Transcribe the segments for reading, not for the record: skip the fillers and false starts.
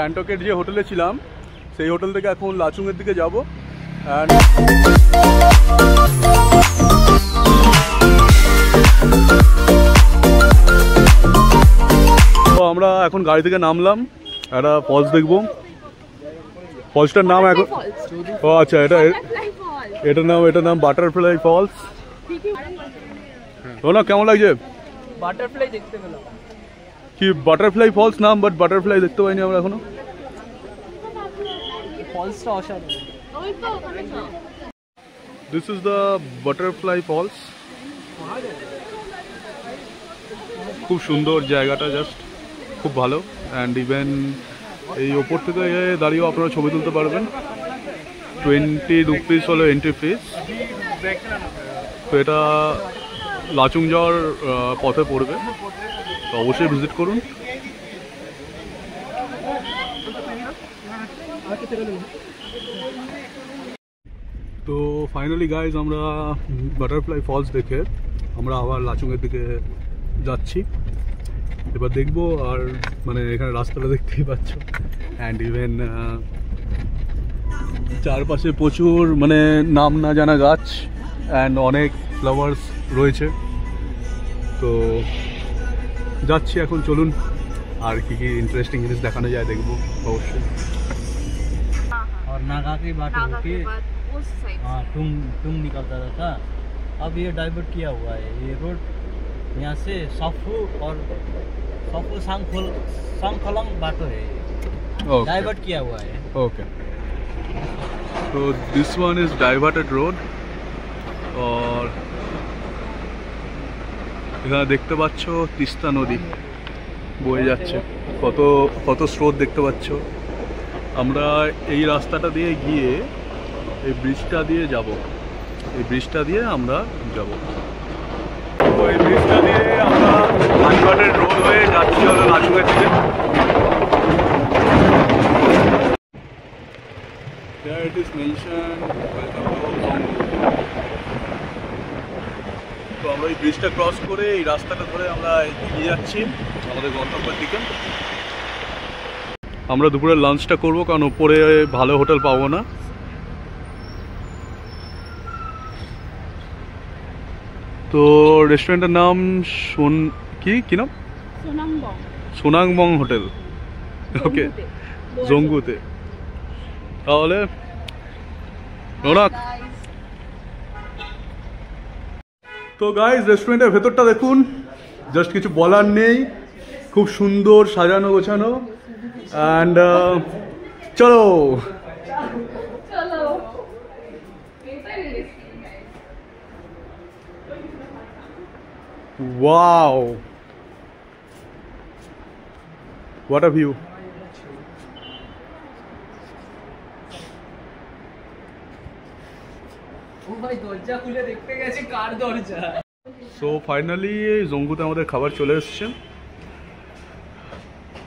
গ্যাংটকের যে হোটেলে ছিলাম সেই হোটেল থেকে এখন লাচুংয়ের দিকে যাব। তো আমরা এখন গাড়ি থেকে নামলাম, একটা ফলস দেখবো। ফলসটার নাম এখন ও আচ্ছা এটার নাম বাটারফ্লাই ফলস। না কেমন লাগছে? বাটারফ্লাই দেখতে পেলাম কি বাটারফ্লাই ফলস নাম, বাট বাটারফ্লাই দেখতে পাইনি আমরা এখনো। ফলসটা অসাধারণ। This is the butterfly falls. খুব সুন্দর জায়গাটা, জাস্ট খুব ভালো। অ্যান্ড ইভেন এই ওপর থেকে দাঁড়িয়েও আপনারা ছবি তুলতে পারবেন। 20 রুপিস হলো এন্ট্রি ফিস। তো এটা লাচুং যাওয়ার পথে পড়বে, তো অবশ্যই ভিজিট করুন। তো ফাইনালি গাইজ আমরা বাটারফ্লাই ফলস দেখে আমরা আবার লাচুংয়ের দিকে যাচ্ছি। এবার দেখবো, আর মানে এখানে রাস্তাটা দেখতেই পাচ্ছ। অ্যান্ড ইভেন চারপাশে প্রচুর মানে নাম না জানা গাছ অ্যান্ড অনেক ফ্লাওয়ার্স রয়েছে। তো যাচ্ছি এখন, চলুন আর কি কি ইন্টারেস্টিং জিনিস দেখানো যায় দেখবো অবশ্যই। और नागा के बात होके टुंग निकलता था। अब ये डाइवर्ट किया हुआ है, ये रोड यहाँ से सफू और सफू सांगखोलंग बाटो है, डाइवर्ट किया हुआ है। ओके, तो this one is diverted road. और এখানে দেখতে পাচ্ছ তিস্তা নদী বয়ে যাচ্ছে, কত কত স্রোত দেখতে পাচ্ছ। আমরা এই রাস্তাটা দিয়ে গিয়ে এই ব্রিজটা দিয়ে যাব, এই ব্রিজটা দিয়ে আমরা যাব। তো এই ব্রিজটা দিয়ে আমরা ডাইভার্টেড রোড হয়ে যাচ্ছি হলো লাচুংয়ের দিকে। There it is mentioned, welcome to Zonggu। তো আমরা এই ব্রিজটা ক্রস করে এই রাস্তাটা ধরে আমরা এগিয়ে যাচ্ছি আমাদের গন্তব্যের দিকে। আমরা দুপুরে লাঞ্চটা করবো, কারণ উপরে ভালো হোটেল পাবো না। তো রেস্টুরেন্টের নাম কি নাম? সোনাংবং হোটেল। ওকে, জঙ্গুতে। তাহলে রৌনক। তো গাইজ রেস্টুরেন্টের ভেতরটা দেখুন, জাস্ট কিছু বলার নেই, খুব সুন্দর সাজানো গোছানো। অ্যান্ড চলো wow, what a view. So finally জঙ্গুতে আমাদের খাবার চলে এসছে।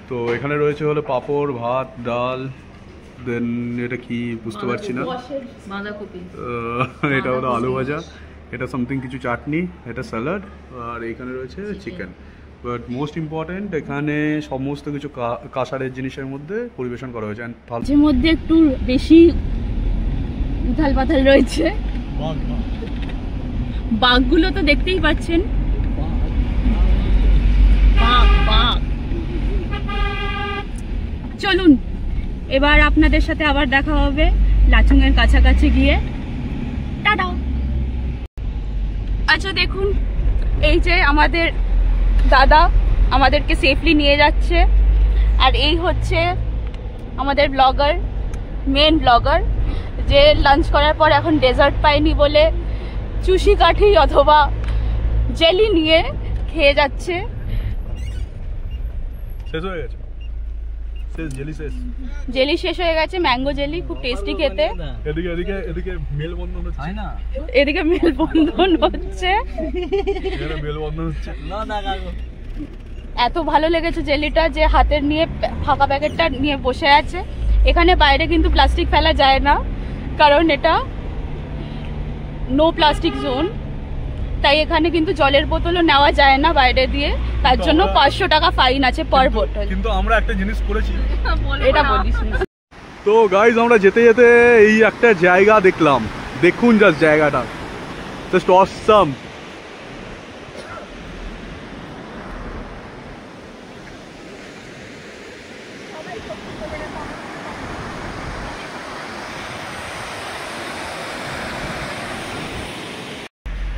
তো এখানে রয়েছে হলো পাঁপড়, ভাত, ডাল, দেন এটা কি বুঝতে পারছি না, এটা হলো আলু ভাজা, এটা সামথিং কিছু চাটনি, এটা স্যালাড, আর এখানে রয়েছে চিকেন। বাট মোস্ট ইম্পর্টেন্ট, এখানে সমস্ত কিছু কাঁসারের জিনিসের মধ্যে পরিবেশন করা হয়েছে। মাঝে মধ্যে একটু বেশি উথাল পাথাল রয়েছে। বাঘগুলো তো দেখতেই পাচ্ছেন, চলুন এবার আপনাদের সাথে আবার দেখা হবে লাচুংয়ের কাছাকাছি গিয়ে। টাটা। আচ্ছা দেখুন, এই যে আমাদের দাদা আমাদেরকে সেফলি নিয়ে যাচ্ছে, আর এই হচ্ছে আমাদের ব্লগার, মেন ব্লগার, যে লাঞ্চ করার পর এখন ডেজার্ট পায়নি বলে চুষি কাঠি অথবা জেলি নিয়ে খেয়ে যাচ্ছে। শেষ হয়ে গেছে, জেলি শেষ হয়ে গেছে, ম্যাঙ্গো জেলি, খুব টেস্টি খেতে। এদিকে মেলবন্ধন হচ্ছে, এদিকে মেলবন্ধন হচ্ছে। এত ভালো লেগেছে জেলিটা যে হাতের নিয়ে ফাঁকা প্যাকেটটা নিয়ে বসে আছে। এখানে বাইরে কিন্তু প্লাস্টিক ফেলা যায় না, কারণ এটা নো প্লাস্টিক জোন। তাই এখানে কিন্তু জলের বোতলও নেওয়া যায় না বাইরে দিয়ে, তার জন্য 500 টাকা ফাইন আছে পার বোতল। কিন্তু আমরা একটা জিনিস করেছি, এটা বলিস না। তো গাইজ আমরা যেতে যেতে এই একটা জায়গা দেখলাম, দেখুন জাস্ট জায়গাটা, জাস্ট অসাম।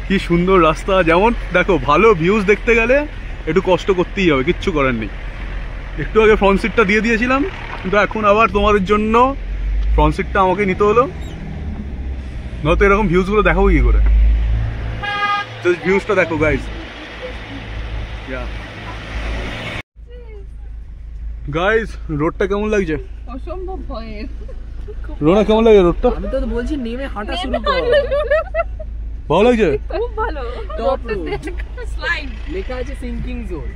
কি সুন্দর রাস্তা, যেমন দেখো ভালো ভিউজ দেখতে গেলে একটু কষ্ট করতেই হবে, কিচ্ছু করার নেই। একটু আগে ফ্রন্ট সিটটা দিয়ে দিয়েছিলাম, কিন্তু এখন আবার তোমাদের জন্য ফ্রন্ট সিটটা আমাকে নিতে হলো, নয়তো এরকম ভিউজগুলো দেখাবো কি করে। জাস্ট ভিউজটা দেখো গাইজ। গাইজ রোডটা কেমন লাগছে? অসম্ভব ভয়ের। রোনা কেমন লাগে রোডটা? আমি তো বলছি নেমে হাঁটা শুরু কর। ভালো লাগছে? খুব ভালো। টপ স্লাইড লেখা আছে সিঙ্কিং জোন।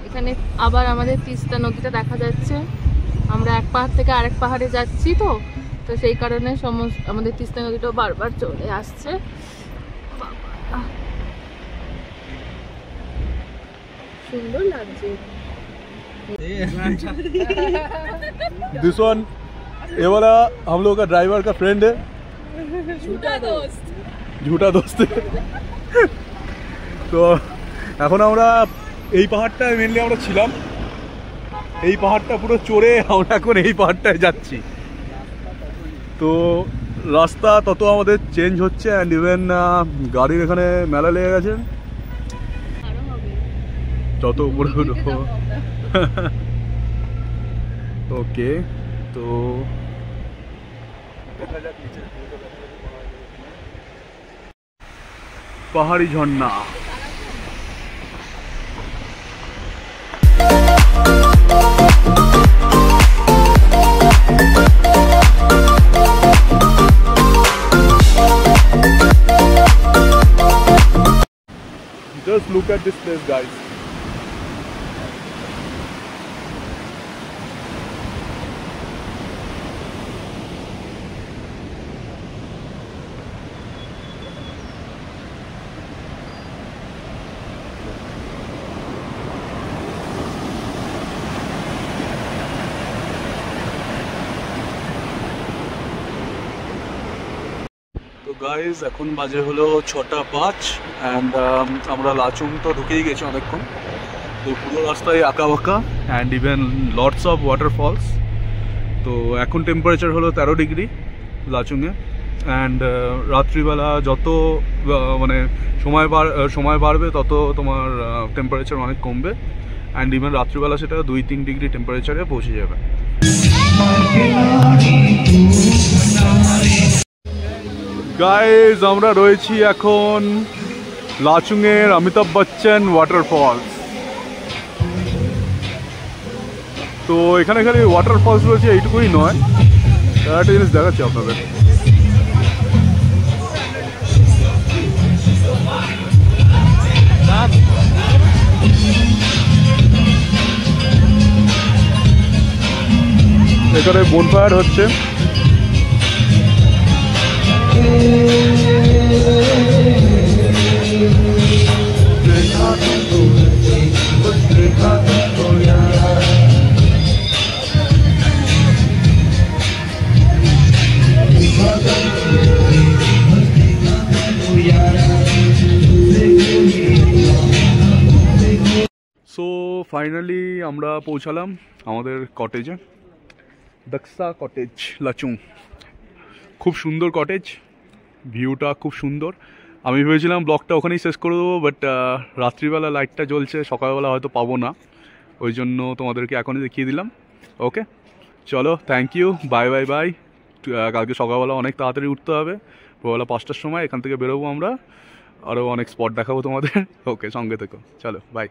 এখানে আবার আমাদের তিস্তা নদীটা দেখা যাচ্ছে। আমরা এক পাহাড় থেকে আরেক পাহাড়ে যাচ্ছি, তো তো সেই কারণে সমস্ত আমাদের তিস্তা নদীটাও বারবার চলে আসছে। সুন্দর লাগছে। दिस वन ये वाला हम लोग का ड्राइवर का फ्रेंड है, झूठा दोस्त है। তো এখন আমরা এই পাহাড়টায় মেনলি আমরা ছিলাম, এই পাহাড়টা পুরো চড়ে আমরা এখন এই পাহাড়টায় যাচ্ছি। তো রাস্তা তত আমাদের চেঞ্জ হচ্ছে, অ্যান্ড ইভেন গাড়ির এখানে মেলা লেগে গেছে যত উপরে উঠবো। ওকে, তো পাহাড়ি ঝর্ণা। Just look at this place, guys. তো গাইজ এখন বাজে হলো 6:05 অ্যান্ড আমরা লাচুং তো ঢুকেই গেছি অনেকক্ষণ। তো পুরো রাস্তায় আঁকা বাঁকা and even lots of waterfalls. তো এখন টেম্পারেচার হলো 13 ডিগ্রি লাচুংয়ে, অ্যান্ড রাত্রিবেলা যত মানে সময় বাড়বে তত তোমার টেম্পারেচার অনেক কমবে, অ্যান্ড ইভেন রাত্রিবেলা সেটা 2-3 ডিগ্রি টেম্পারেচারে পৌঁছে যাবে। গাইজ আমরা রয়েছি এখন লাচুংয়ের অমিতাভ বচ্চন ওয়াটারফলস। তো এখানে খালি ওয়াটারফলস রয়েছে এইটুকুই নয়, একটা জিনিস দেখাচ্ছি আপনাদের। এখানে বোনফায়ার হচ্ছে। সো ফাইনালি আমরা পৌঁছালাম আমাদের কটেজে, দক্সা কটেজ লাচুং। খুব সুন্দর কটেজ, ভিউটা খুব সুন্দর। আমি ভেবেছিলাম ব্লগটা ওখানেই শেষ করে দেবো, বাট রাত্রিবেলা লাইটটা জ্বলছে, সকালবেলা হয়তো পাবো না, ওই জন্য তোমাদেরকে এখনই দেখিয়ে দিলাম। ওকে চলো, thank you, bye bye bye. কালকে সকালবেলা অনেক তাড়াতাড়ি উঠতে হবে, ভোরবেলা 5টার সময় এখান থেকে বেরোবো আমরা, আরও অনেক স্পট দেখাবো তোমাদের। ওকে, সঙ্গে থেকো, চলো বাই।